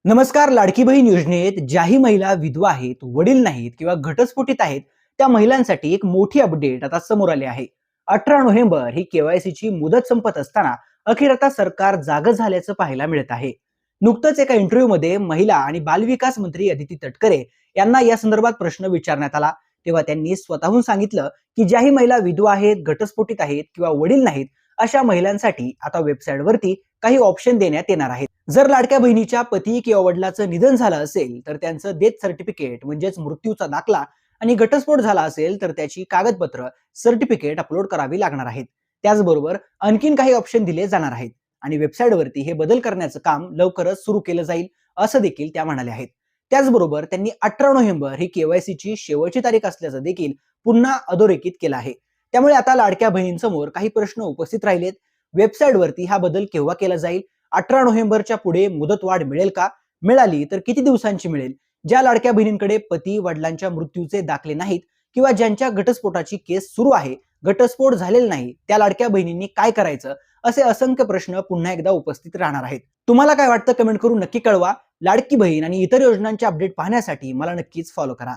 नमस्कार. लाडकी बहीण योजनेत ज्याही महिला विधवा आहेत, वडील नाहीत किंवा घटस्फोटित आहेत, त्या महिलांसाठी एक मोठी अपडेट आता समोर आली आहे. 18 नोव्हेंबर ही केवायसीची मुदत संपत असताना अखेर आता सरकार जागं झाल्याचं पाहायला मिळत आहे. नुकतंच एका इंटरव्ह्यूमध्ये महिला आणि बालविकास मंत्री अदिती तटकरे यांना या संदर्भात प्रश्न विचारण्यात आला. तेव्हा त्यांनी स्वतःहून सांगितलं की ज्याही महिला विधवा आहेत, घटस्फोटित आहेत किंवा वडील नाहीत अशा महिलांसाठी आता वेबसाईटवरती काही ऑप्शन देण्यात येणार आहेत. जर लाडक्या बहिणीच्या पती किंवा वडिलाचं निधन झालं असेल तर त्यांचं डेथ सर्टिफिकेट म्हणजेच मृत्यूचा दाखला आणि घटस्फोट झाला असेल तर त्याची कागदपत्र सर्टिफिकेट अपलोड करावी लागणार आहेत. त्याचबरोबर आणखीन काही ऑप्शन दिले जाणार आहेत आणि वेबसाईटवरती हे बदल करण्याचं काम लवकरच सुरू केलं जाईल असं देखील त्या म्हणाल्या आहेत. त्याचबरोबर त्यांनी 18 नोव्हेंबर ही केवायसीची शेवटची तारीख असल्याचं देखील पुन्हा अधोरेखित केलं आहे. त्यामुळे आता लाडक्या बहिणींसमोर काही प्रश्न उपस्थित राहिलेत. वेबसाईटवरती हा बदल केव्हा केला जाईल? 18 नोव्हेंबरच्या पुढे मुदतवाढ मिळेल का? मिळाली तर किती दिवसांची मिळेल? ज्या लाडक्या बहिणींकडे पती वडिलांच्या मृत्यूचे दाखले नाहीत किंवा ज्यांच्या घटस्फोटाची केस सुरू आहे, घटस्फोट झालेला नाही, त्या लाडक्या बहिणींनी काय करायचं? असे असंख्य प्रश्न पुन्हा एकदा उपस्थित राहणार आहेत. तुम्हाला काय वाटतं? कमेंट करून नक्की कळवा. लाडकी बहीण आणि इतर योजनांचे अपडेट पाहण्यासाठी मला नक्कीच फॉलो करा.